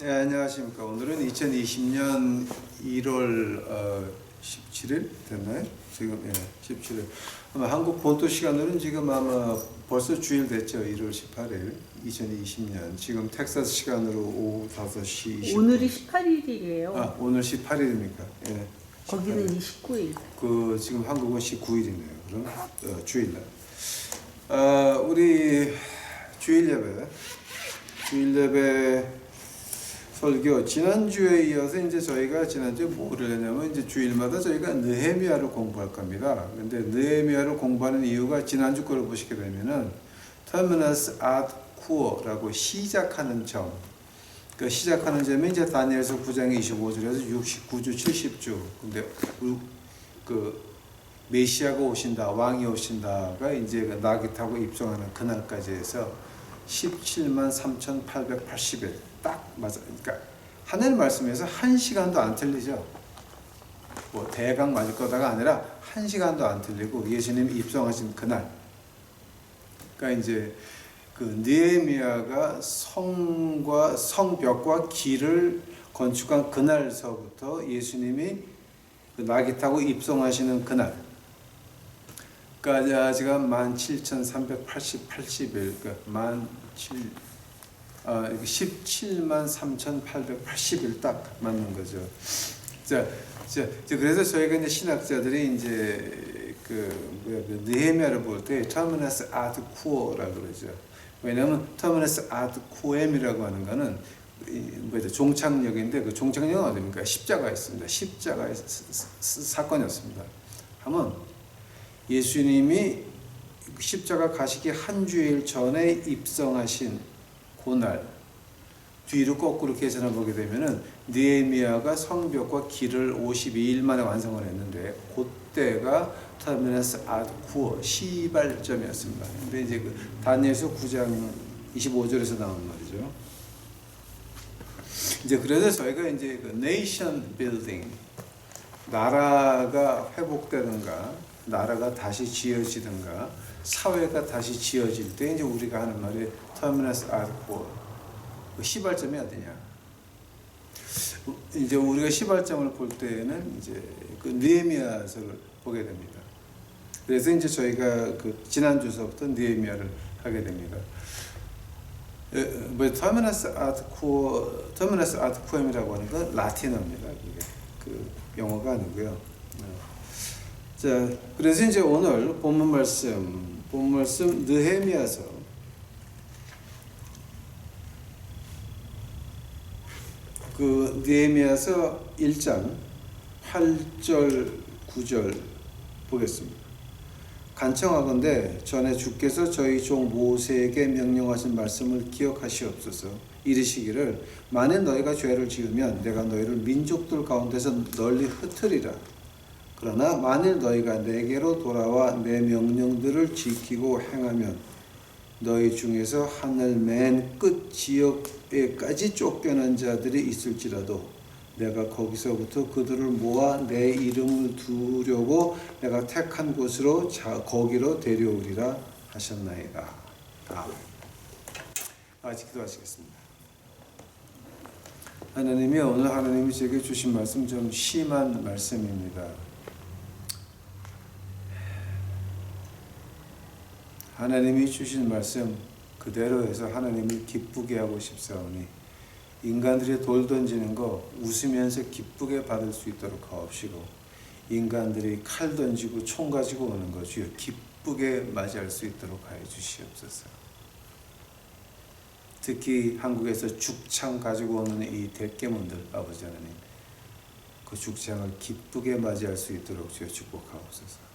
네, 안녕하십니까. 오늘은 2020년 1월 17일 됐나요? 지금 17일. 아마 한국 본토 시간으로는 지금 아마 벌써 주일 됐죠. 1월 18일 2020년. 지금 텍사스 시간으로 오후 5시 20분. 오늘이 18일이에요. 아, 오늘 18일입니까? 예. 거기는 29일. 그 지금 한국은 19일이네요. 그럼 주일날. 우리 주일 예배 설교 지난주에 이어서 이제 저희가 지난주에 뭐를 했냐면 이제 주일마다 저희가 느헤미야를 공부할 겁니다. 근데 느헤미야를 공부하는 이유가 지난주 거를 보시게 되면은 터미너스 아드 쿠어라고 시작하는 점. 그 시작하는 점이 이제 다니엘서 9장 25절에서 69주 70주. 근데 그 메시아가 오신다, 왕이 오신다가 이제 나귀 타고 입성하는 그날까지 해서 17만 3,880일 딱 맞아. 그러니까 하늘 말씀에서 한 시간도 안 틀리죠. 뭐 대강 맞을 거다가 아니라 한 시간도 안 틀리고 예수님이 입성하신 그날. 그러니까 이제 그 느헤미야가 성벽과 길을 건축한 그날서부터 예수님이 그 나귀 타고 입성하시는 그날. 그러니까 지금 17,380일, 그러니까 17만 3,880일 딱 맞는 거죠. 그래서 저희가 이제 신학자들이 이제 느헤미야를 볼 때 터미너스 아드 쿠어라고 그러죠. 왜냐하면 터미너스 아드 쿠엠이라고 하는 거는 종착역인데 그 종착역은 어디입니까? 십자가에 있습니다. 십자가의 사건이었습니다. 하면 예수님이 십자가 가시기 한 주일 전에 입성하신 그날 뒤로 거꾸로 계산해 보게 되면은 느헤미야가 성벽과 길을 52일 만에 완성을 했는데 그때가 터미너스 아드 쿠어 시발점이었습니다. 근데 이제 그 다니엘서 9장 25절에서 나온 말이죠. 이제 그래서 저희가 이제 그 네이션 빌딩 나라가 회복되든가 나라가 다시 지어지든가 사회가 다시 지어질 때 이제 우리가 하는 말이 터미너스 아드 쿠어 시발점이 어디냐? 이제 우리가 시발점을 볼 때는 이제 그 느헤미야서를 보게 됩니다. 그래서 이제 저희가 그 지난주서부터 느헤미야를 하게 됩니다. 터미너스 아드 쿠엠이라고 하는 건 라틴어입니다. 그게 그 영어가 아니고요. 자, 그래서 이제 오늘 본문 말씀 느헤미야서 그 느헤미야서 1장 8절 9절 보겠습니다. 간청하건대 전에 주께서 저희 종 모세에게 명령하신 말씀을 기억하시옵소서. 이르시기를 만일 너희가 죄를 지으면 내가 너희를 민족들 가운데서 널리 흩으리라. 그러나 만일 너희가 내게로 돌아와 내 명령들을 지키고 행하면 너희 중에서 하늘 맨 끝 지역에까지 쫓겨난 자들이 있을지라도 내가 거기서부터 그들을 모아 내 이름을 두려고 내가 택한 곳으로 거기로 데려오리라 하셨나이다. 아직 기도하시겠습니다. 하나님이 오늘 하나님이 제게 주신 말씀 좀 심한 말씀입니다. 하나님이 주신 말씀 그대로 해서 하나님을 기쁘게 하고 싶사오니 인간들이 돌 던지는 거 웃으면서 기쁘게 받을 수 있도록 하옵시고 인간들이 칼 던지고 총 가지고 오는 거 주여 기쁘게 맞이할 수 있도록 하여 주시옵소서. 특히 한국에서 죽창 가지고 오는 이 대깨문들 아버지 하나님 그 죽창을 기쁘게 맞이할 수 있도록 주여 축복하옵소서.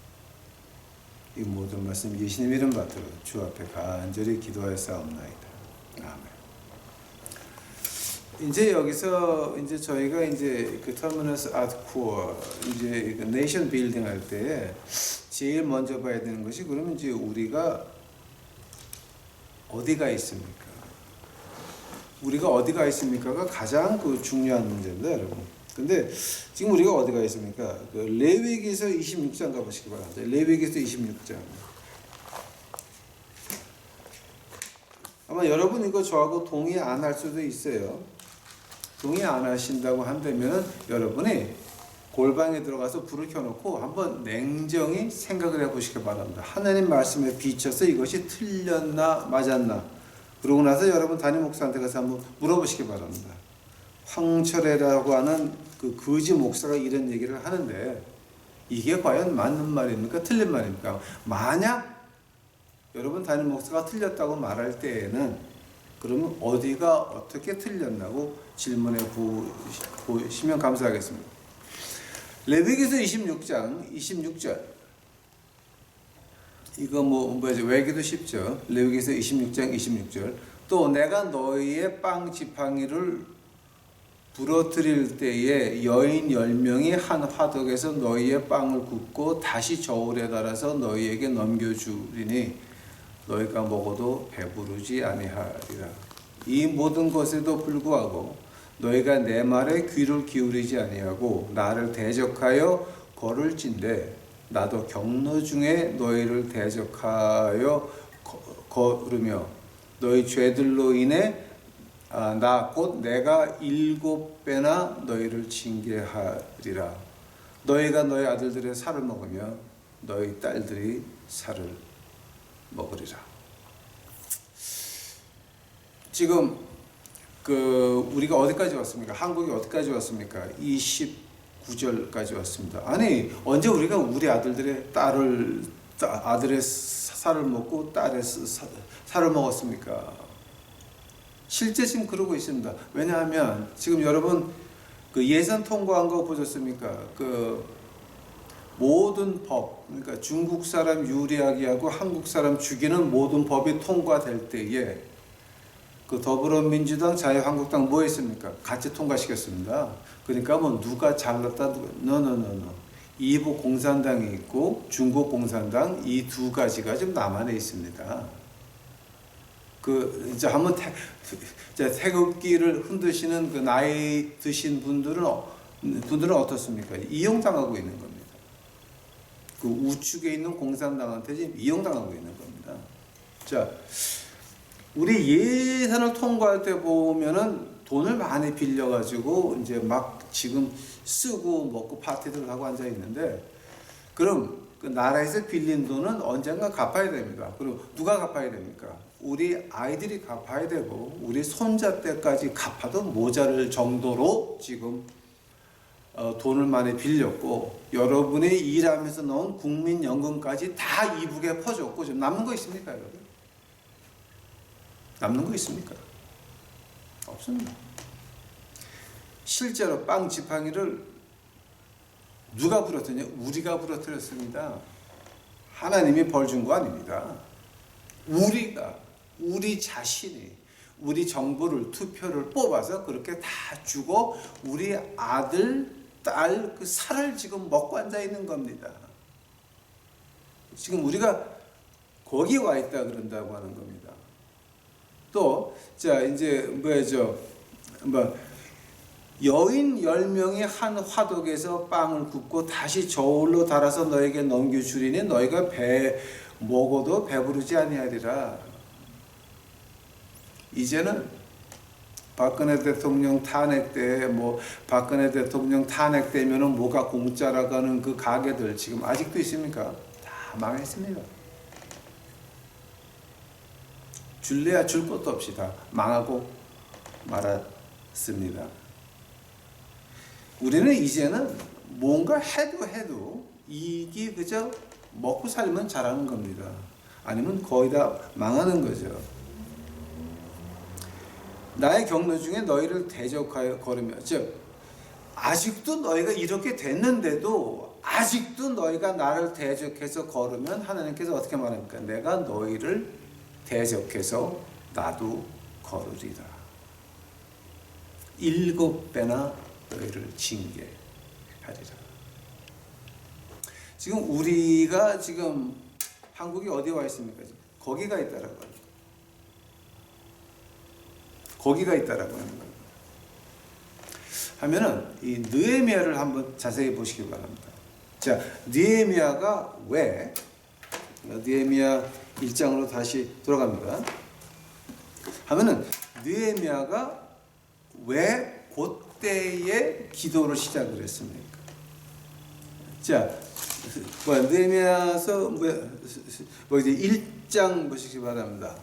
이 모든 말씀 예수님 이름 받들어 주 앞에 간절히 기도하여 싸움나이다. 아멘. 이제 여기서 이제 저희가 이제 그 터미너스 아드 쿠어 이제 그 네이션 빌딩 할 때 제일 먼저 봐야 되는 것이 그러면 이제 우리가 어디가 있습니까? 우리가 어디가 있습니까가 가장 그 중요한 문제입니다, 여러분. 근데 지금 우리가 어디가 있습니까? 그 레위기에서 26장 가보시기 바랍니다. 레위기에서 26장. 아마 여러분 이거 저하고 동의 안 할 수도 있어요. 동의 안 하신다고 한다면 여러분이 골방에 들어가서 불을 켜놓고 한번 냉정히 생각을 해보시기 바랍니다. 하나님 말씀에 비춰서 이것이 틀렸나 맞았나. 그러고 나서 여러분 담임 목사한테 가서 한번 물어보시기 바랍니다. 황철애라고 하는 그 거지 목사가 이런 얘기를 하는데 이게 과연 맞는 말입니까? 틀린 말입니까? 만약 여러분 담임 목사가 틀렸다고 말할 때에는 그러면 어디가 어떻게 틀렸나고 질문해 보시면 감사하겠습니다. 레위기서 26장 26절. 이거 뭐죠? 외기도 쉽죠. 레위기서 26장 26절. 또 내가 너희의 빵 지팡이를 부러뜨릴 때에 여인 10명이 한 화덕에서 너희의 빵을 굽고 다시 저울에 달아서 너희에게 넘겨주리니 너희가 먹어도 배부르지 아니하리라. 이 모든 것에도 불구하고 너희가 내 말에 귀를 기울이지 아니하고 나를 대적하여 걸을진대 나도 경로 중에 너희를 대적하여 걸으며 너희 죄들로 인해 나 곧 내가 7배나 너희를 징계하리라. 너희가 너희 아들들의 살을 먹으며 너희 딸들이 살을 먹으리라. 지금 우리가 어디까지 왔습니까? 한국이 어디까지 왔습니까? 29절까지 왔습니다. 아니 언제 우리가 우리 아들의 살을 먹고 딸의 살을 먹었습니까? 실제 지금 그러고 있습니다. 왜냐하면 지금 여러분 그 예산 통과한 거 보셨습니까? 그 모든 법, 그러니까 중국 사람 유리하게 하고 한국 사람 죽이는 모든 법이 통과될 때에 그 더불어민주당, 자유한국당 뭐 했습니까? 같이 통과시켰습니다. 그러니까 뭐 누가 잘났다, 이북 공산당이 있고 중국 공산당 이 두 가지가 지금 남한에 있습니다. 이제 한번 태극기를 흔드시는 그 나이 드신 분들은 어떻습니까? 이용당하고 있는 겁니다. 그 우측에 있는 공산당한테 지금 이용당하고 있는 겁니다. 자, 우리 예산을 통과할 때 보면은 돈을 많이 빌려가지고 이제 막 지금 쓰고 먹고 파티들 하고 앉아 있는데, 그럼 그 나라에서 빌린 돈은 언젠가 갚아야 됩니다. 그럼 누가 갚아야 됩니까? 우리 아이들이 갚아야 되고 우리 손자 때까지 갚아도 모자랄 정도로 지금 돈을 많이 빌렸고 여러분이 일하면서 넣은 국민연금까지 다 이북에 퍼줬고 지금 남는 거 있습니까, 여러분? 남는 거 있습니까? 없습니다. 실제로 빵 지팡이를 누가 부러뜨냐? 우리가 부러뜨렸습니다. 하나님이 벌 준 거 아닙니다. 우리 자신이 우리 정부를 투표를 뽑아서 그렇게 다 주고 우리 아들, 딸 그 살을 지금 먹고 앉아 있는 겁니다. 지금 우리가 거기 와 있다 그런다고 하는 겁니다. 또, 자, 이제, 여인 10명이 한 화덕에서 빵을 굽고 다시 저울로 달아서 너에게 넘겨주리니 너희가 먹어도 배부르지 아니하리라. 이제는 박근혜 대통령 탄핵 때, 박근혜 대통령 탄핵 때면은 뭐가 공짜라고 하는 그 가게들 지금 아직도 있습니까? 다 망했습니다. 줄래야 줄 것도 없이 다 망하고 말았습니다. 우리는 이제는 뭔가 해도 이게 그저 먹고 살면 잘하는 겁니다. 아니면 거의 다 망하는 거죠. 나의 경로 중에 너희를 대적하여 걸으며, 즉 아직도 너희가 이렇게 됐는데도 아직도 너희가 나를 대적해서 걸으면 하나님께서 어떻게 말합니까? 내가 너희를 대적해서 나도 걸으리라. 7배나 너희를 징계하리라. 지금 우리가 지금 한국이 어디에 와 있습니까? 거기가 있다라고 합니다. 거기가 있다라고 하는 겁니다. 하면은 이 느헤미야를 한번 자세히 보시기 바랍니다. 자, 느헤미야가 왜 느헤미야 1장으로 다시 돌아갑니다. 하면은 느헤미야가 왜 그때에 기도를 시작을 했습니까? 자, 느헤미야서 이제 1장 보시기 바랍니다.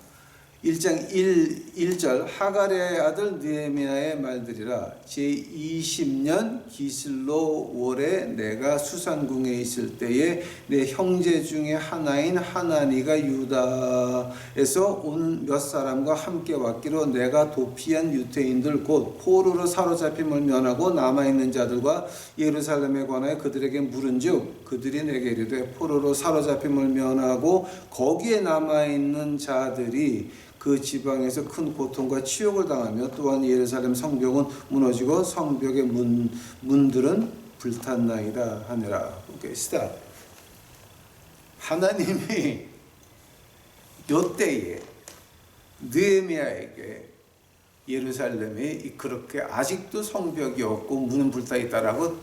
1장 1절 하갈의 아들 느헤미야의 말들이라 제20년 기슬로 월에 내가 수산궁에 있을 때에 내 형제 중에 하나인 하나니가 유다에서 온 몇 사람과 함께 왔기로 내가 도피한 유대인들 곧 포로로 사로잡힘을 면하고 남아있는 자들과 예루살렘에 관하여 그들에게 물은즉 그들이 내게 이르되 포로로 사로잡힘을 면하고 거기에 남아있는 자들이 그 지방에서 큰 고통과 치욕을 당하며 또한 예루살렘 성벽은 무너지고 성벽의 문들은 불탔나이다 하니라. 오케이, 스탑. 하나님이 요때에 느헤미야에게 예루살렘이 그렇게 아직도 성벽이 없고 문은 불타 있다라고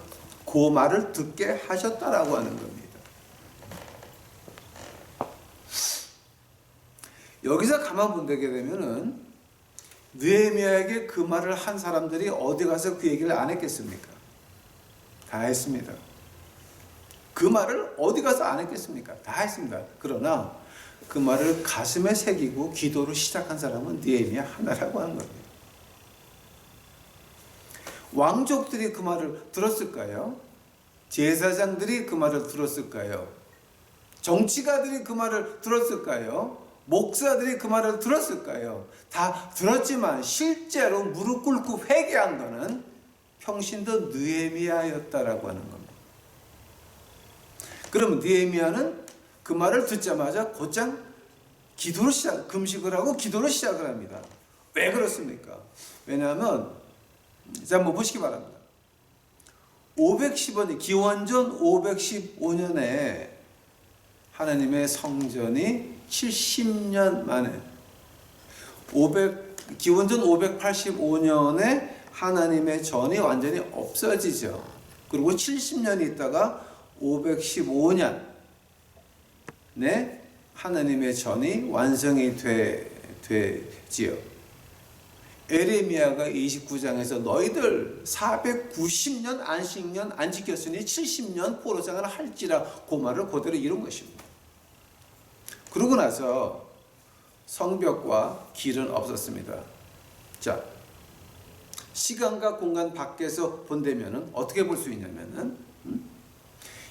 그 말을 듣게 하셨다라고 하는 겁니다. 여기서 가만 본다게 되면은 느헤미야에게 그 말을 한 사람들이 어디 가서 그 얘기를 안 했겠습니까? 다 했습니다. 그 말을 어디 가서 안 했겠습니까? 다 했습니다. 그러나 그 말을 가슴에 새기고 기도로 시작한 사람은 느헤미야 하나라고 하는 겁니다. 왕족들이 그 말을 들었을까요? 제사장들이 그 말을 들었을까요? 정치가들이 그 말을 들었을까요? 목사들이 그 말을 들었을까요? 다 들었지만 실제로 무릎 꿇고 회개한 것은 평신도 느헤미야였다라고 하는 겁니다. 그러면 느헤미야는 그 말을 듣자마자 곧장 기도로 금식을 하고 기도로 시작을 합니다. 왜 그렇습니까? 왜냐하면 자, 한번 보시기 바랍니다. 510원, 기원전 515년에 하나님의 성전이 70년 만에 기원전 585년에 하나님의 전이 완전히 없어지죠. 그리고 70년이 있다가 515년에 하나님의 전이 완성이 되지요. 에레미야가 29장에서 너희들 490년 안식년 안 지켰으니 70년 포로생활을 할지라 그 말을 그대로 이룬 것입니다. 그러고 나서 성벽과 길은 없었습니다. 자, 시간과 공간 밖에서 본다면은 어떻게 볼 수 있냐면은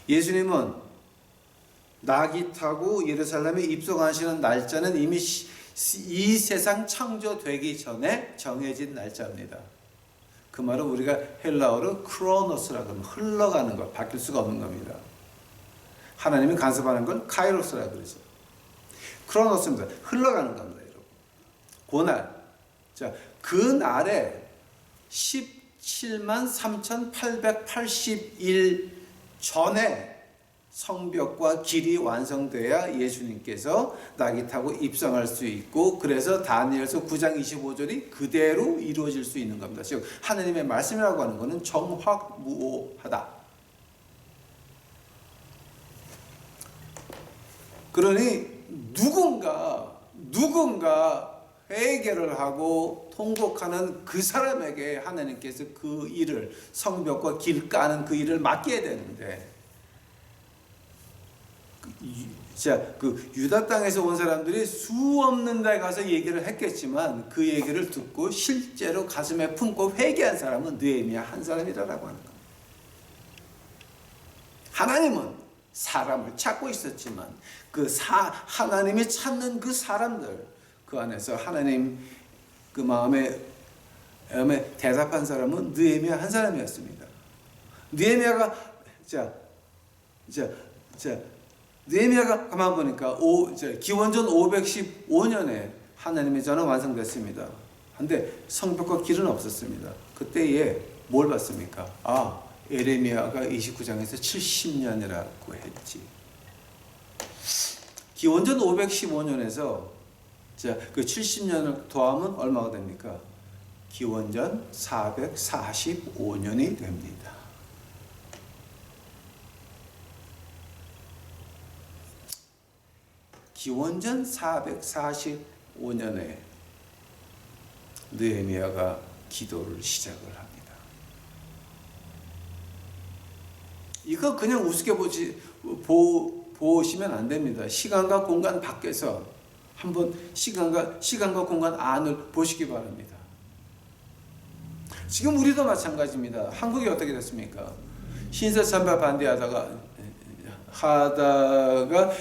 예수님은 낙이 타고 예루살렘에 입성하시는 날짜는 이미 이 세상 창조되기 전에 정해진 날짜입니다. 그 말은 우리가 헬라어로 크로노스라고 하면 흘러가는 것, 바뀔 수가 없는 겁니다. 하나님이 간섭하는 건 카이로스라고 그러죠. 크로노스입니다. 흘러가는 겁니다, 여러분. 그날, 자, 그 날에 17만 3,880일 전에 성벽과 길이 완성돼야 예수님께서 낙이 타고 입성할 수 있고, 그래서 다니엘서 9장 25절이 그대로 이루어질 수 있는 겁니다. 즉 하나님의 말씀이라고 하는 것은 정확무오하다. 그러니 누군가 회개를 하고 통곡하는 그 사람에게 하나님께서 그 일을, 성벽과 길 까는 그 일을 맡겨야 되는데, 그 유다 땅에서 온 사람들이 수 없는 데 가서 얘기를 했겠지만 그 얘기를 듣고 실제로 가슴에 품고 회개한 사람은 느헤미야 한 사람이라고 하는 겁니다. 하나님은 사람을 찾고 있었지만 하나님이 찾는 그 사람들, 그 안에서 하나님 그 마음에 대답한 사람은 느헤미야 한 사람이었습니다. 느헤미야가 느헤미야가 가만 보니까 기원전 515년에 하나님의 전은 완성됐습니다. 그런데 성벽과 길은 없었습니다. 그때에 뭘 봤습니까? 에레미야가 29장에서 70년이라고 했지. 기원전 515년에서 그 70년을 더하면 얼마가 됩니까? 기원전 445년이 됩니다. 기원전 445년에 느헤미야가 기도를 시작을 합니다. 이거 그냥 우습게 보시면 안 됩니다. 시간과 공간 밖에서 한번 시간과 공간 안을 보시기 바랍니다. 지금 우리도 마찬가지입니다. 한국이 어떻게 됐습니까? 신사참배 반대하다가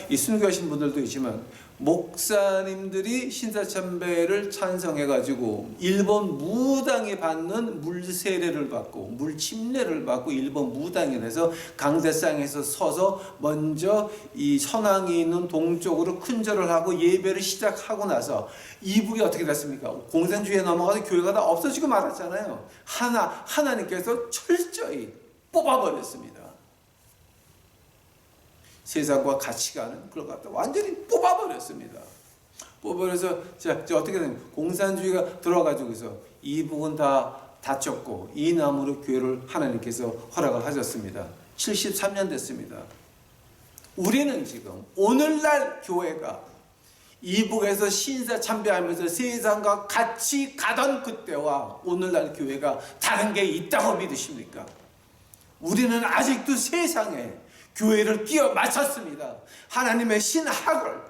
이 순교하신 분들도 있지만 목사님들이 신사참배를 찬성해가지고 일본 무당이 받는 물세례를 받고 물침례를 받고 일본 무당이 돼서 강대상에서 서서 먼저 이 선왕이 있는 동쪽으로 큰절을 하고 예배를 시작하고 나서 이북이 어떻게 됐습니까? 공산주의에 넘어가서 교회가 다 없어지고 말았잖아요. 하나님께서 철저히 뽑아버렸습니다. 세상과 가치관은 그걸 갖다 완전히 뽑아버렸습니다. 뽑아버려서 어떻게 되냐면 공산주의가 들어와가지고서 이북은 다 다쳤고 이 나무로 교회를 하나님께서 허락을 하셨습니다. 73년 됐습니다. 우리는 지금 오늘날 교회가 이북에서 신사 참배하면서 세상과 같이 가던 그때와 오늘날 교회가 다른 게 있다고 믿으십니까? 우리는 아직도 세상에 교회를 끼워 맞췄습니다. 하나님의 신학을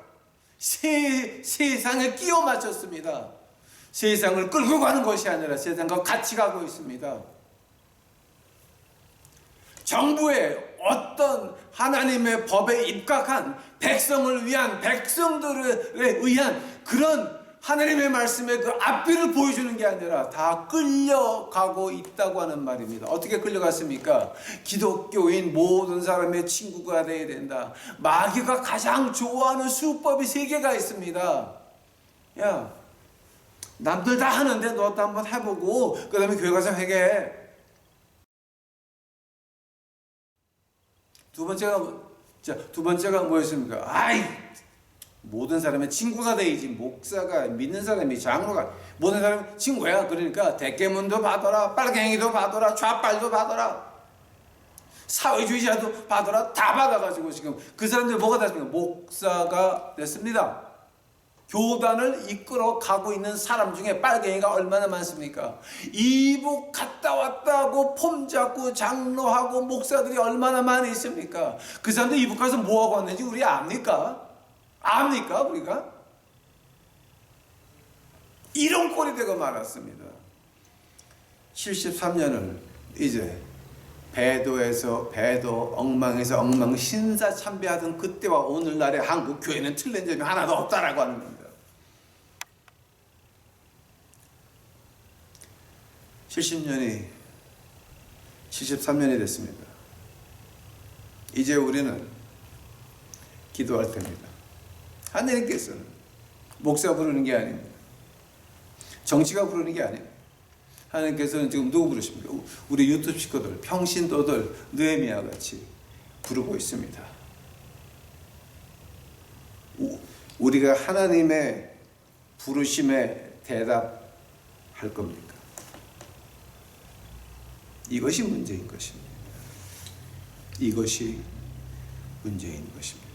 세상에 끼워 맞췄습니다. 세상을 끌고 가는 것이 아니라 세상과 같이 가고 있습니다. 정부의 어떤 하나님의 법에 입각한 백성을 위한 백성들에 의한 그런 하나님의 말씀의 그 앞뒤를 보여주는 게 아니라 다 끌려가고 있다고 하는 말입니다. 어떻게 끌려갔습니까? 기독교인 모든 사람의 친구가 되어야 된다. 마귀가 가장 좋아하는 수법이 3개가 있습니다. 야, 남들 다 하는데 너도 한번 해보고 그 다음에 교회 가서 회개해. 두 번째가 뭐였습니까? 모든 사람의 친구가 되야지. 목사가, 믿는 사람이, 장로가 모든 사람의 친구야. 그러니까 대깨문도 받아라, 빨갱이도 받아라, 좌빨도 받아라, 사회주의자도 받아라. 다 받아가지고 지금 그 사람들 뭐가 됐습니까? 목사가 됐습니다. 교단을 이끌어 가고 있는 사람 중에 빨갱이가 얼마나 많습니까? 이북 갔다 왔다 하고 폼 잡고 장로하고 목사들이 얼마나 많이 있습니까? 그 사람들 이북 가서 뭐하고 왔는지 우리 압니까? 우리가? 이런 꼴이 되고 말았습니다. 73년을 이제 배도, 엉망에서 엉망 신사 참배하던 그때와 오늘날의 한국 교회는 틀린 점이 하나도 없다라고 하는 겁니다. 73년이 됐습니다. 이제 우리는 기도할 때입니다. 하나님께서는 목사 부르는 게 아닙니다. 정치가 부르는 게 아닙니다. 하나님께서는 지금 누구 부르십니까? 우리 유튜브 식구들, 평신도들, 느헤미야 같이 부르고 있습니다. 우리가 하나님의 부르심에 대답할 겁니까? 이것이 문제인 것입니다. 이것이 문제인 것입니다.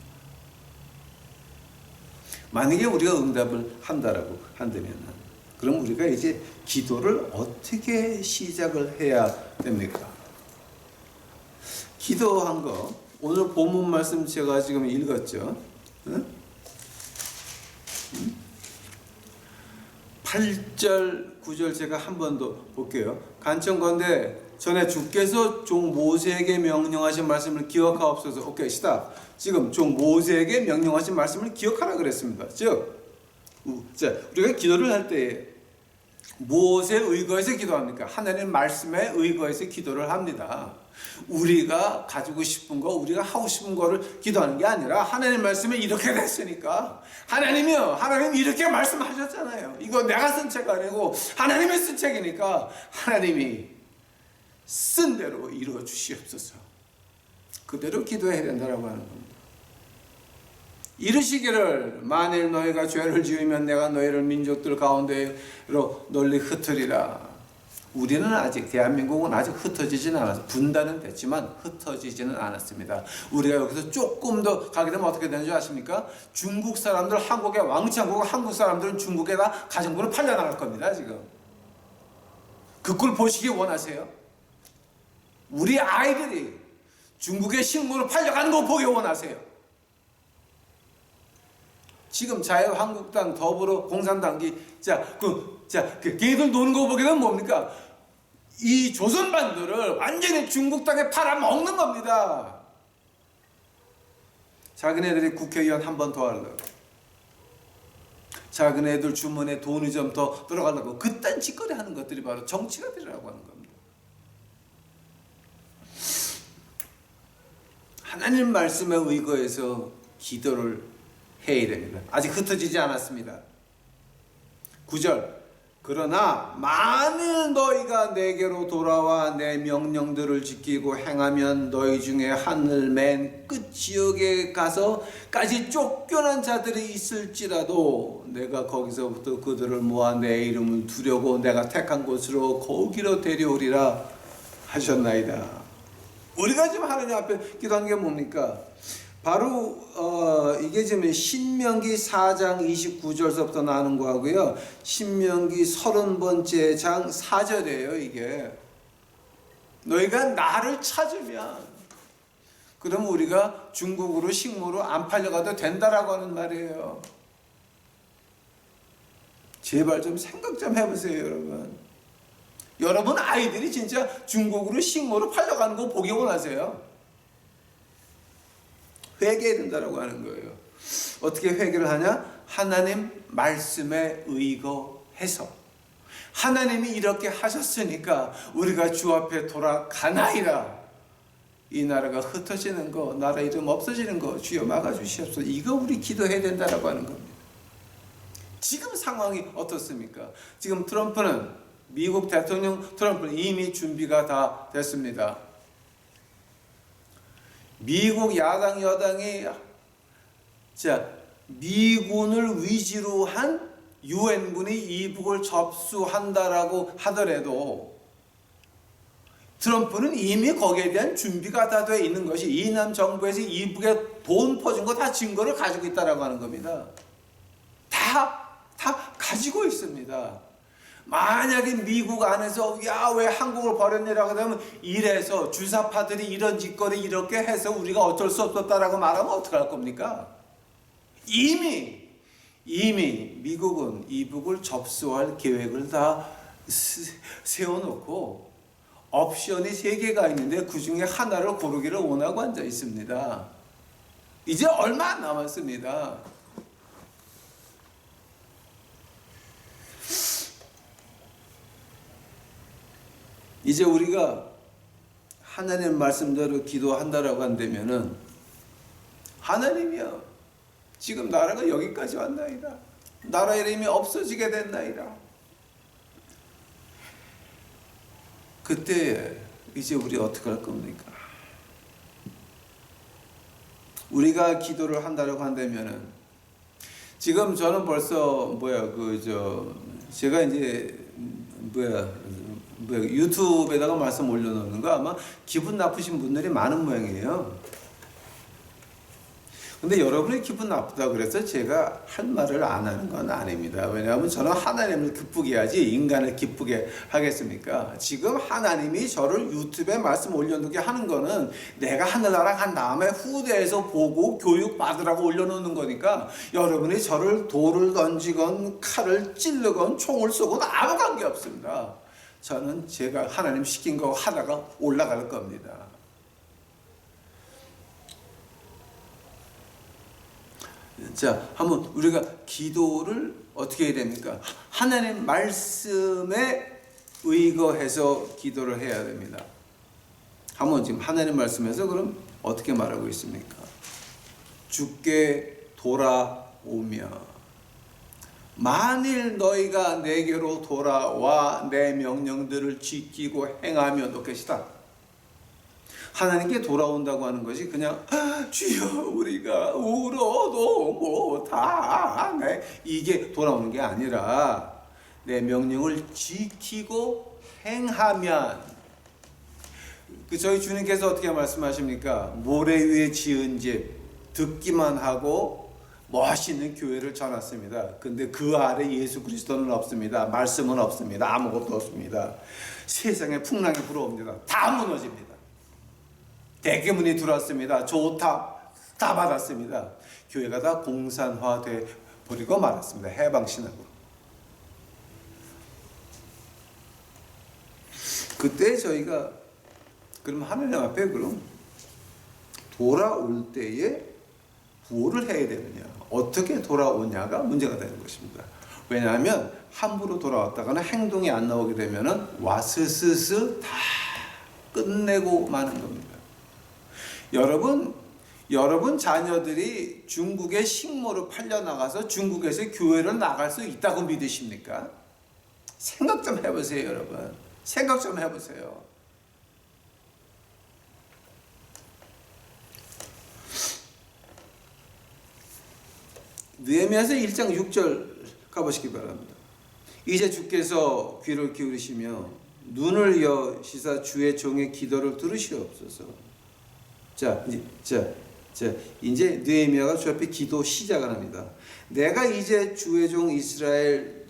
만약에 우리가 응답을 한다라고 한다면 그럼 우리가 이제 기도를 어떻게 시작을 해야 됩니까? 기도한 거 오늘 본문 말씀 제가 지금 읽었죠. 8절 9절 제가 한 번 더 볼게요. 간청건대 전에 주께서 종 모세에게 명령하신 말씀을 기억하옵소서. 오케이, 스탑. 지금 종 모세에게 명령하신 말씀을 기억하라 그랬습니다. 즉, 우리가 기도를 할 때 무엇에 의거해서 기도합니까? 하나님 말씀에 의거해서 기도를 합니다. 우리가 가지고 싶은 거, 우리가 하고 싶은 거를 기도하는 게 아니라 하나님 말씀에 이렇게 됐으니까 하나님 이렇게 말씀하셨잖아요. 이거 내가 쓴 책 아니고 하나님이 쓴 책이니까 하나님이 쓴 대로 이루어 주시옵소서. 그대로 기도해야 된다라고 하는 겁니다. 이르시기를 만일 너희가 죄를 지으면 내가 너희를 민족들 가운데로 널리 흩으리라. 우리는 아직 대한민국은 아직 흩어지지는 않았어요. 분단은 됐지만 흩어지지는 않았습니다. 우리가 여기서 조금 더 가게 되면 어떻게 되는 줄 아십니까? 중국 사람들 한국에 왕창고고 한국 사람들은 중국에다 가정부를 팔려나갈 겁니다. 지금 그 꼴 보시기 원하세요? 우리 아이들이 중국의 식물을 팔려가는 거 보기 원하세요? 지금 자유한국당, 더불어 공산당이 걔들 노는 거 보기는 뭡니까? 이 조선반도를 완전히 중국 땅에 팔아먹는 겁니다. 자기네들이 국회의원 한 번 더 하려고, 자기네들 주머니에 돈이 좀 더 들어가려고 그딴 짓거리 하는 것들이 바로 정치가 되라고 하는 겁니다. 하나님 말씀에 의거해서 기도를 해야 됩니다. 아직 흩어지지 않았습니다. 9절, 그러나 만일 너희가 내게로 돌아와 내 명령들을 지키고 행하면 너희 중에 하늘 맨 끝 지역에 가서까지 쫓겨난 자들이 있을지라도 내가 거기서부터 그들을 모아 내 이름을 두려고 내가 택한 곳으로 거기로 데려오리라 하셨나이다. 우리가 지금 하나님 앞에 기도한 게 뭡니까? 바로 이게 지금 신명기 4장 29절서부터 나오는 거하고요, 신명기 30번째 장 4절이에요. 이게 너희가 나를 찾으면 그럼 우리가 중국으로 식물로 안 팔려가도 된다라고 하는 말이에요. 제발 좀 생각 좀 해보세요, 여러분. 여러분 아이들이 진짜 중국으로 식물로 팔려가는 거 보기 원하세요? 회개해야 된다라고 하는 거예요. 어떻게 회개를 하냐? 하나님 말씀에 의거해서 하나님이 이렇게 하셨으니까 우리가 주 앞에 돌아가나이다. 이 나라가 흩어지는 거, 나라 이름 없어지는 거 주여 막아주시옵소서. 이거 우리 기도해야 된다라고 하는 겁니다. 지금 상황이 어떻습니까? 지금 미국 대통령 트럼프는 이미 준비가 다 됐습니다. 미국 야당 여당이 미군을 위주로 한 유엔군이 이북을 접수한다라고 하더라도 트럼프는 이미 거기에 대한 준비가 다 돼 있는 것이, 이남 정부에서 이북에 돈 퍼준 거 다 증거를 가지고 있다라고 하는 겁니다. 다 가지고 있습니다. 만약에 미국 안에서 야 왜 한국을 버렸냐라고 하면 이래서 주사파들이 이런 짓거리 이렇게 해서 우리가 어쩔 수 없었다라고 말하면 어떡할 겁니까? 이미 미국은 이북을 접수할 계획을 다 세워놓고 옵션이 3개가 있는데 그 중에 하나를 고르기를 원하고 앉아 있습니다. 이제 얼마 안 남았습니다. 이제 우리가 하나님 말씀대로 기도한다라고 한다면은 하나님이여 지금 나라가 여기까지 왔나이다. 나라 이름이 없어지게 됐나이다. 그때 이제 우리 어떻게 할 겁니까? 우리가 기도를 한다라고 한다면은 지금 저는 벌써 제가 이제 유튜브에다가 말씀 올려놓는 거 아마 기분 나쁘신 분들이 많은 모양이에요. 근데 여러분이 기분 나쁘다 그래서 제가 할 말을 안 하는 건 아닙니다. 왜냐하면 저는 하나님을 기쁘게 해야지 인간을 기쁘게 하겠습니까? 지금 하나님이 저를 유튜브에 말씀 올려놓게 하는 거는 내가 하늘나라 간 다음에 후대에서 보고 교육 받으라고 올려놓는 거니까 여러분이 저를 돌을 던지건 칼을 찌르건 총을 쏘건 아무 관계 없습니다. 저는 제가 하나님 시킨 거 하다가 올라갈 겁니다. 자, 한번 우리가 기도를 어떻게 해야 됩니까? 하나님 말씀에 의거해서 기도를 해야 됩니다. 한번 지금 하나님 말씀에서 그럼 어떻게 말하고 있습니까? 주께 돌아오며 만일 너희가 내게로 돌아와 내 명령들을 지키고 행하며 너 계시다. 하나님께 돌아온다고 하는 것이 그냥 주여 우리가 울어도 뭐 다 네. 이게 돌아오는 게 아니라 내 명령을 지키고 행하면 저희 주님께서 어떻게 말씀하십니까? 모래 위에 지은 집 듣기만 하고 멋있는 교회를 쳐놨습니다. 근데 그 아래 예수 그리스도는 없습니다. 말씀은 없습니다. 아무것도 없습니다. 세상에 풍랑이 불어옵니다. 다 무너집니다. 대개문이 들어왔습니다. 좋다. 다 받았습니다. 교회가 다 공산화돼 버리고 말았습니다. 해방신학으로. 그때 저희가 그럼 하나님 앞에 그럼 돌아올 때에 구호를 해야 되느냐, 어떻게 돌아오냐가 문제가 되는 것입니다. 왜냐하면 함부로 돌아왔다가는 행동이 안 나오게 되면은 와스스스 다 끝내고 마는 겁니다. 여러분 자녀들이 중국의 식모로 팔려 나가서 중국에서 교회를 나갈 수 있다고 믿으십니까? 생각 좀 해보세요, 여러분. 생각 좀 해보세요. 느헤미야서 1장 6절 가보시기 바랍니다. 이제 주께서 귀를 기울이시며 눈을 여시사 주의 종의 기도를 들으시옵소서. 이제 느헤미야가 주 앞에 기도 시작을 합니다. 내가 이제 주의 종 이스라엘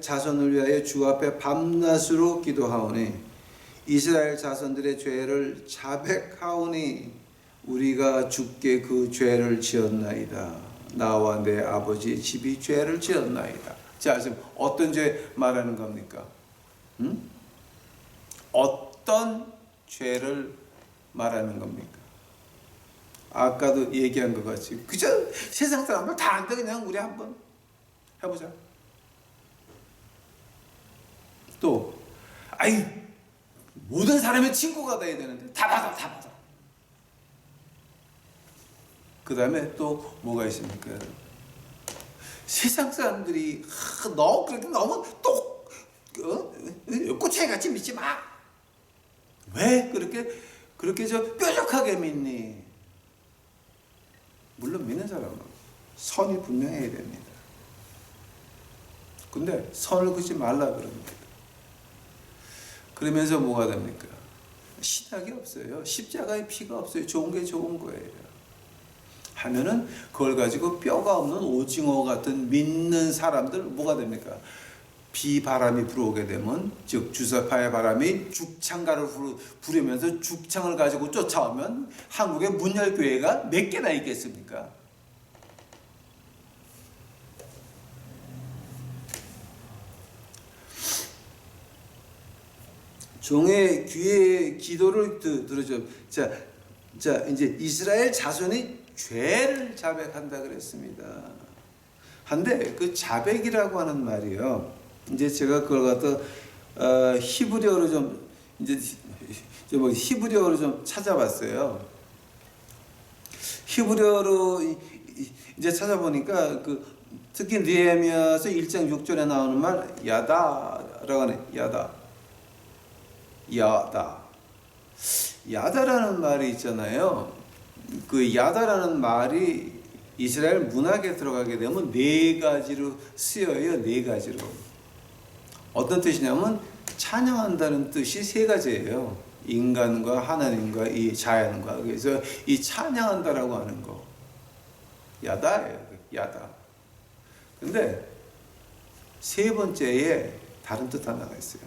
자손을 위하여 주 앞에 밤낮으로 기도하오니 이스라엘 자손들의 죄를 자백하오니 우리가 주께 그 죄를 지었나이다. 나와 내 아버지 집이 죄를 지었나이다. 자, 지금 어떤 죄 말하는 겁니까? 어떤 죄를 말하는 겁니까? 아까도 얘기한 것 같이 그저 세상 사람들 다 안 돼. 그냥 우리 한번 해보자. 또 모든 사람의 친구가 돼야 되는데 다 받아. 그 다음에 또 뭐가 있습니까? 세상 사람들이 너무 꼬챙이같이 믿지 마. 왜 그렇게 뾰족하게 믿니? 물론 믿는 사람은 선이 분명해야 됩니다. 근데 선을 긋지 말라 그럽니다. 그러면서 뭐가 됩니까? 신학이 없어요. 십자가의 피가 없어요. 좋은 게 좋은 거예요. 하면은 그걸 가지고 뼈가 없는 오징어 같은 믿는 사람들 뭐가 됩니까? 비바람이 불어오게 되면, 즉 주사파의 바람이 죽창가를 부르면서 죽창을 가지고 쫓아오면 한국에 문열교회가 몇 개나 있겠습니까? 종의 귀의 기도를 들어줘. 자, 이제 이스라엘 자손이 죄를 자백한다 그랬습니다. 한데 그 자백이라고 하는 말이요. 이제 제가 그걸 갖다 히브리어로 좀 히브리어로 좀 찾아봤어요. 히브리어로 이제 찾아보니까 특히 느헤미야서 1장 6절에 나오는 말 야다라고 하네. 야다라는 말이 있잖아요. 그 야다라는 말이 이스라엘 문학에 들어가게 되면 네 가지로 쓰여요. 네 가지로. 어떤 뜻이냐면 찬양한다는 뜻이 세 가지예요. 인간과 하나님과 이 자연과. 그래서 이 찬양한다라고 하는 거 야다예요. 야다. 근데 세 번째에 다른 뜻 하나가 있어요.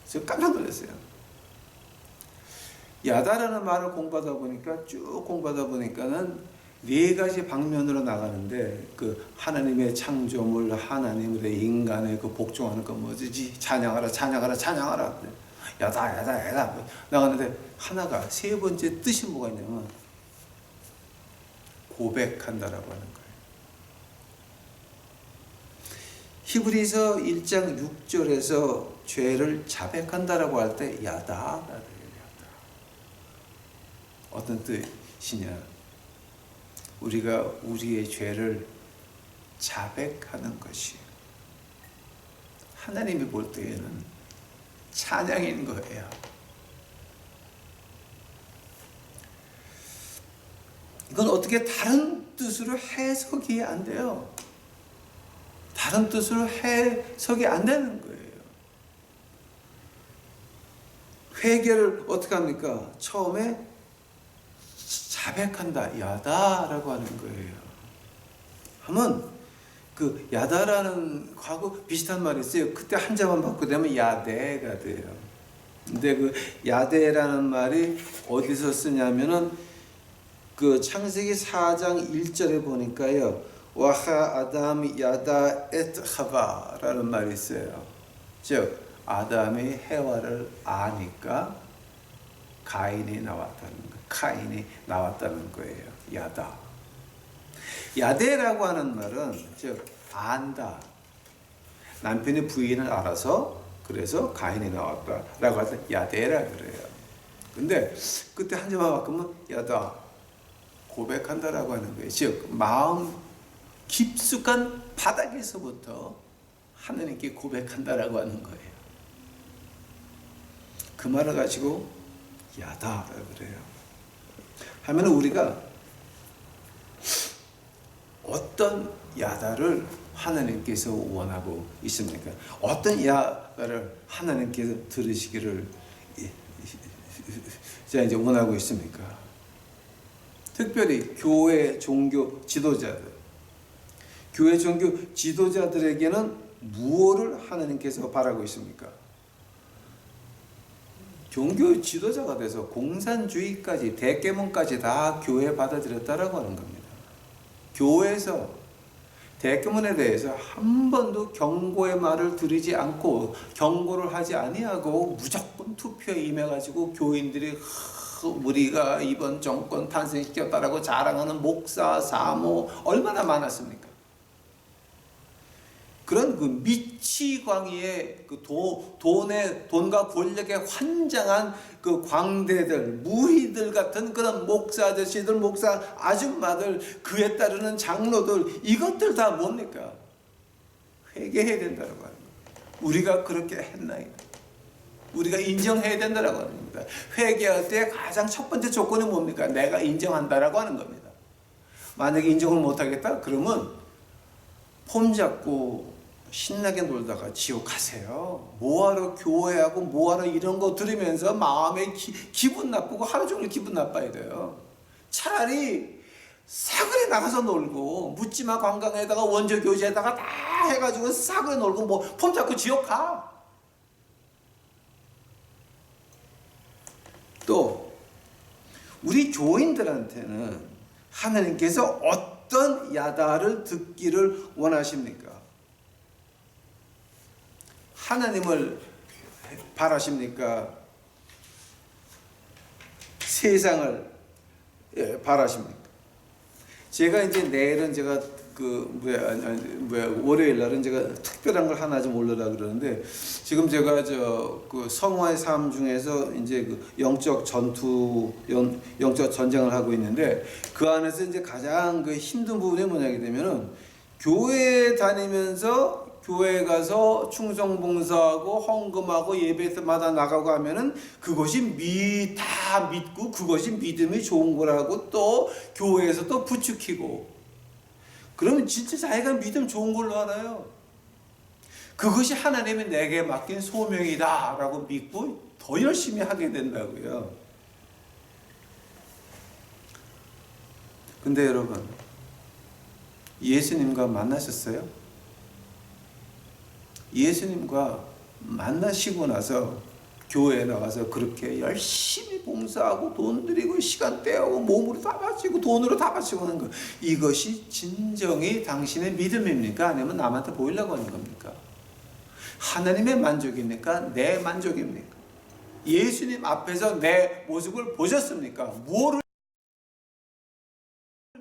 저 깜짝 놀랐어요. 야다라는 말을 쭉 공부하다 보니까는 네 가지 방면으로 나가는데 그 하나님의 창조물, 하나님의 인간의 그 복종하는 거 뭐지? 찬양하라. 야다 나가는데 하나가 세 번째 뜻이 뭐가 있냐면 고백한다라고 하는 거예요. 히브리서 1장 6절에서 죄를 자백한다라고 할 때 야다. 어떤 뜻이냐? 우리가 우리의 죄를 자백하는 것이 하나님이 볼 때에는 찬양인 거예요. 이건 어떻게 다른 뜻으로 해석이 안 돼요. 다른 뜻으로 해석이 안 되는 거예요. 회개를 어떻게 합니까? 처음에 자백한다, 야다라고 하는 거예요. 하면 그 야다라는 거하고 비슷한 말이 있어요. 그때 한자만 바꾸되면 야대가 돼요. 근데 그 야대라는 말이 어디서 쓰냐면은 그 창세기 4장 1절에 보니까요. 와하 아담 야다 엣 하바라는 말이 있어요. 즉 아담이 해와를 아니까 가인이 나왔다는 거. 카인이 나왔다는 거예요. 야다. 야대라고 하는 말은 즉 안다. 남편이 부인을 알아서 그래서 가인이 나왔다라고 할 때 야대라 그래요. 근데 그때 한자만 바꾸면 야다 고백한다라고 하는 거예요. 즉 마음 깊숙한 바닥에서부터 하나님께 고백한다라고 하는 거예요. 그 말을 가지고 야다라고 그래요. 하면 우리가 어떤 야다를 하나님께서 원하고 있습니까? 어떤 야다를 하나님께서 들으시기를 이제 원하고 있습니까? 특별히 교회 종교 지도자들, 교회 종교 지도자들에게는 무엇을 하나님께서 바라고 있습니까? 종교 지도자가 돼서 공산주의까지 대개문까지 다 교회에 받아들였다라고 하는 겁니다. 교회에서 대개문에 대해서 한 번도 경고의 말을 들이지 않고 경고를 하지 아니하고 무조건 투표에 임해가지고 교인들이 우리가 이번 정권 탄생시켰다라고 자랑하는 목사, 사모 얼마나 많았습니까? 그런 그 미치광이의 그 돈과 권력에 환장한 그 광대들, 무희들 같은 그런 목사 아저씨들, 목사 아줌마들, 그에 따르는 장로들, 이것들 다 뭡니까? 회개해야 된다고 하는 겁니다. 우리가 그렇게 했나요? 우리가 인정해야 된다고 하는 겁니다. 회개할 때 가장 첫 번째 조건이 뭡니까? 내가 인정한다라고 하는 겁니다. 만약에 인정을 못하겠다? 그러면 폼 잡고 신나게 놀다가 지옥 가세요. 뭐하러 교회하고 뭐하러 이런 거 들으면서 마음에 기분 나쁘고 하루 종일 기분 나빠야 돼요. 차라리 사거리 나가서 놀고 묻지마 관광에다가 원조교제에다가 다 해가지고 사거리 놀고 뭐 폼 잡고 지옥 가. 또 우리 교인들한테는 하나님께서 어떤 야다를 듣기를 원하십니까? 하나님을 바라십니까? 세상을 바라십니까? 제가 이제 내일은 제가 월요일 날은 제가 특별한 걸 하나 좀 올려라 그러는데 지금 제가 그 성화의 삶 중에서 이제 그 영적 전투, 영적 전쟁을 하고 있는데 그 안에서 이제 가장 그 힘든 부분이 뭐냐게 되면은 교회에 다니면서 교회에 가서 충성봉사하고 헌금하고 예배마다 나가고 하면은 그것이 다 믿고 그것이 믿음이 좋은 거라고 또 교회에서 또 부추기고 그러면 진짜 자기가 믿음 좋은 걸로 알아요. 그것이 하나님이 내게 맡긴 소명이다 라고 믿고 더 열심히 하게 된다고요. 근데 여러분 예수님과 만나셨어요? 예수님과 만나시고 나서 교회에 나가서 그렇게 열심히 봉사하고 돈 들이고 시간 떼고 몸으로 다 바치고 돈으로 다 바치고 하는 거 이것이 진정이 당신의 믿음입니까? 아니면 남한테 보이려고 하는 겁니까? 하나님의 만족입니까? 내 만족입니까? 예수님 앞에서 내 모습을 보셨습니까? 무엇을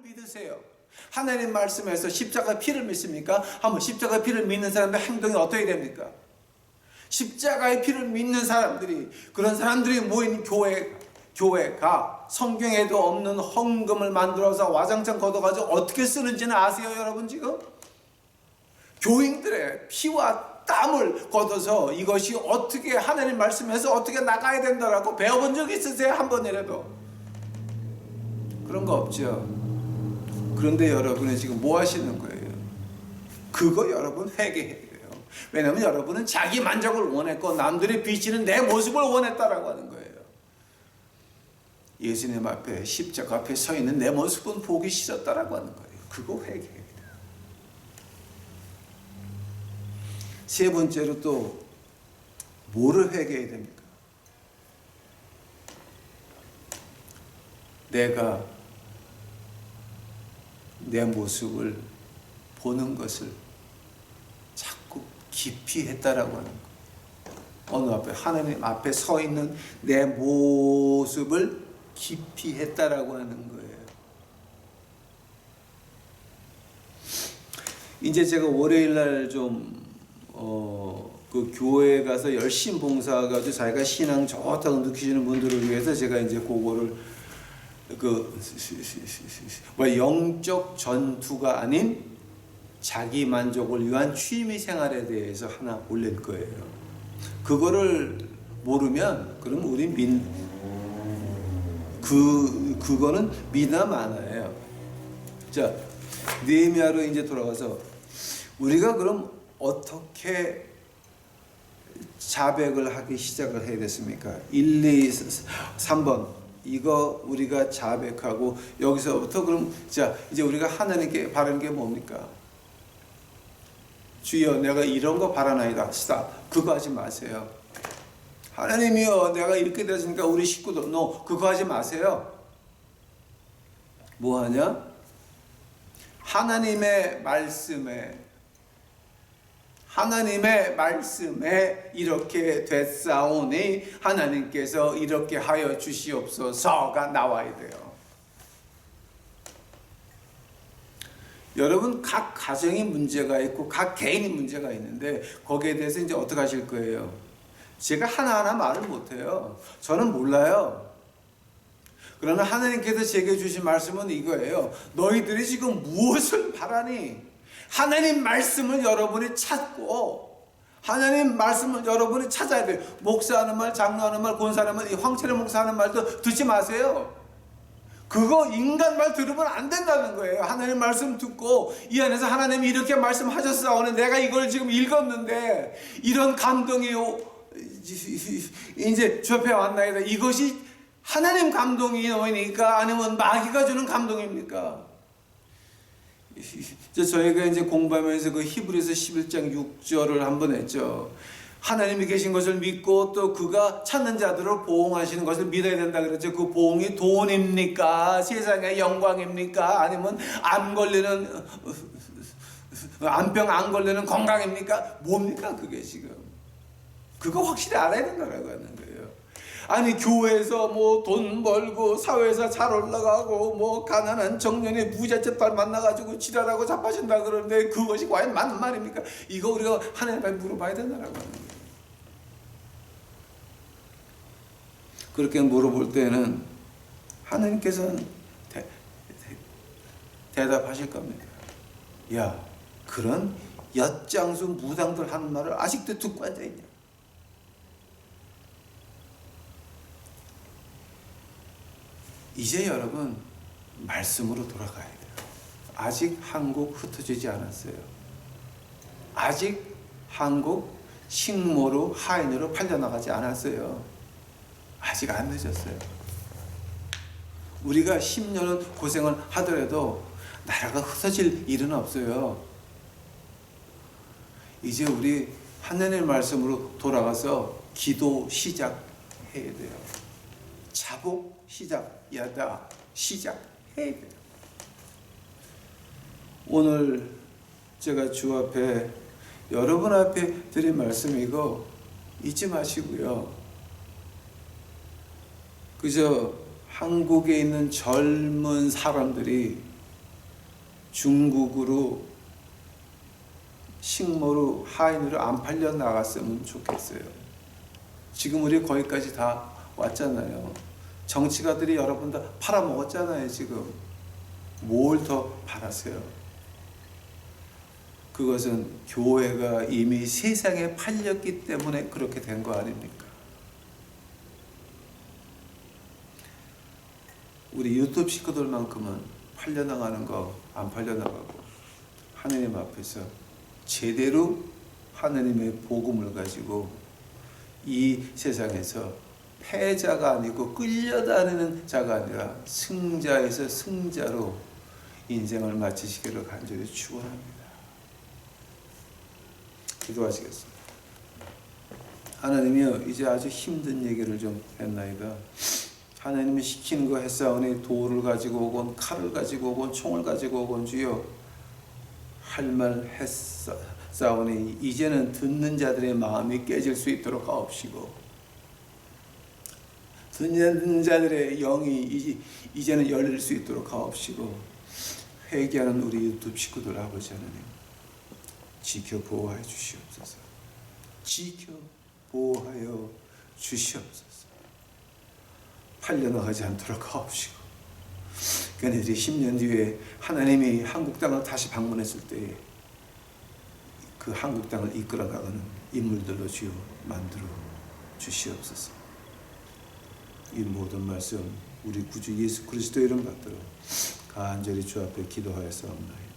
믿으세요? 하나님 말씀에서 십자가 피를 믿습니까? 한번 십자가 피를 믿는 사람의 행동이 어떻게 됩니까? 십자가의 피를 믿는 사람들이 그런 사람들이 모인 교회가 성경에도 없는 헌금을 만들어서 와장창 걷어가지고 어떻게 쓰는지는 아세요 여러분 지금? 교인들의 피와 땀을 걷어서 이것이 어떻게 하나님 말씀에서 어떻게 나가야 된다라고 배워본 적 있으세요? 한 번이라도? 그런 거 없죠. 그런데 여러분은 지금 뭐 하시는 거예요? 그거 여러분 회개해야 돼요. 왜냐하면 여러분은 자기 만족을 원했고 남들이 비치는 내 모습을 원했다라고 하는 거예요. 예수님 앞에 십자가 앞에 서 있는 내 모습은 보기 싫었다라고 하는 거예요. 그거 회개예요. 세 번째로 또 뭐를 회개해야 됩니까? 내가 내 모습을 보는 것을 자꾸 깊이 했다라고 하는 거예요. 어느 앞에 하나님 앞에 서 있는 내 모습을 깊이 했다라고 하는 거예요. 이제 제가 월요일 날 좀 그 교회에 가서 열심히 봉사해가지고 자기가 신앙 좋다고 느끼시는 분들을 위해서 제가 이제 그거를 영적 전투가 아닌 자기 만족을 위한 취미 생활에 대해서 하나 올릴 거예요. 그거를 모르면 그럼 우리 그거는 미나 마나예요. 자, 느헤미야로 이제 돌아가서 우리가 그럼 어떻게 자백을 하기 시작을 해야 됐습니까? 1, 2, 3번 이거 우리가 자백하고 여기서부터 그럼 자 이제 우리가 하나님께 바라는 게 뭡니까? 주여 내가 이런 거 바라나이다. 스탑. 그거 하지 마세요. 하나님이여 내가 이렇게 됐으니까 우리 식구도 그거 하지 마세요. 뭐 하냐? 하나님의 말씀에 이렇게 됐사오니 하나님께서 이렇게 하여 주시옵소서가 나와야 돼요. 여러분 각 가정이 문제가 있고 각 개인이 문제가 있는데 거기에 대해서 이제 어떻게 하실 거예요? 제가 하나하나 말을 못해요. 저는 몰라요. 그러나 하나님께서 제게 주신 말씀은 이거예요. 너희들이 지금 무엇을 바라니? 하나님 말씀을 여러분이 찾고 하나님 말씀을 여러분이 찾아야 돼요. 목사하는 말, 장로하는 말, 권사하는 말, 황철의 목사하는 말도 듣지 마세요. 그거 인간 말 들으면 안 된다는 거예요. 하나님 말씀 듣고 이 안에서 하나님이 이렇게 말씀하셨사오니 내가 이걸 지금 읽었는데 이런 감동이 이제 주 앞에 왔나이다. 이것이 하나님 감동이니까 아니면 마귀가 주는 감동입니까? 저희가 이제 공부하면서 그 히브리서 11장 6절을 한번 했죠. 하나님이 계신 것을 믿고 또 그가 찾는 자들을 보응하시는 것을 믿어야 된다 그랬죠. 그 보응이 돈입니까? 세상의 영광입니까? 아니면 암병 안 걸리는 건강입니까? 뭡니까 그게 지금? 그거 확실히 알아야 된다라고 하는 거예요. 아니 교회에서 뭐 돈 벌고 사회에서 잘 올라가고 뭐 가난한 청년이 부잣집 딸 만나가지고 지랄하고 자빠진다 그러는데 그것이 과연 맞는 말입니까? 이거 우리가 하나님 앞에 물어봐야 된다라고 하는 거예요. 그렇게 물어볼 때는 하나님께서는 대답하실 겁니다. 야, 그런 엿장수 무당들 하는 말을 아직도 듣고 앉아있냐? 이제 여러분 말씀으로 돌아가야 돼요. 아직 한국 흩어지지 않았어요. 아직 한국 식모로 하인으로 팔려나가지 않았어요. 아직 안 늦었어요. 우리가 10년은 고생을 하더라도 나라가 흩어질 일은 없어요. 이제 우리 하나님의 말씀으로 돌아가서 기도 시작해야 돼요. 자복 시작, 야다 시작해야 돼요. 오늘 제가 주 앞에 여러분 앞에 드린 말씀이고 잊지 마시고요. 그저 한국에 있는 젊은 사람들이 중국으로 식모로 하인으로 안 팔려 나갔으면 좋겠어요. 지금 우리 거기까지 다 왔잖아요. 정치가들이 여러분 다 팔아먹었잖아요. 지금 뭘 더 바라세요? 그것은 교회가 이미 세상에 팔렸기 때문에 그렇게 된 거 아닙니까? 우리 유튜브 식구들만큼은 팔려나가는 거 안 팔려나가고 하느님 앞에서 제대로 하느님의 복음을 가지고 이 세상에서 패자가 아니고 끌려다니는 자가 아니라 승자에서 승자로 인생을 마치시기를 간절히 축원합니다. 기도하시겠습니다. 하나님이여, 이제 아주 힘든 얘기를 좀 했나이다. 하나님이 시키는 거 했사오니 돌을 가지고 오건 칼을 가지고 오건 총을 가지고 오건 주여 할 말 했사오니 이제는 듣는 자들의 마음이 깨질 수 있도록 하옵시고 듣는 자들의 영이 이제는 열릴 수 있도록 하옵시고 회개하는 우리 유튜브 식구들 아버지 하나님 지켜 보호하여 주시옵소서. 지켜 보호하여 주시옵소서. 팔려나가지 않도록 하옵시고 그네들이 10년 뒤에 하나님이 한국 땅을 다시 방문했을 때에 그 한국 땅을 이끌어 나가는 인물들로 주여 만들어 주시옵소서. 이 모든 말씀 우리 구주 예수 그리스도 이름 받들어 간절히 주 앞에 기도하였사옵나이다.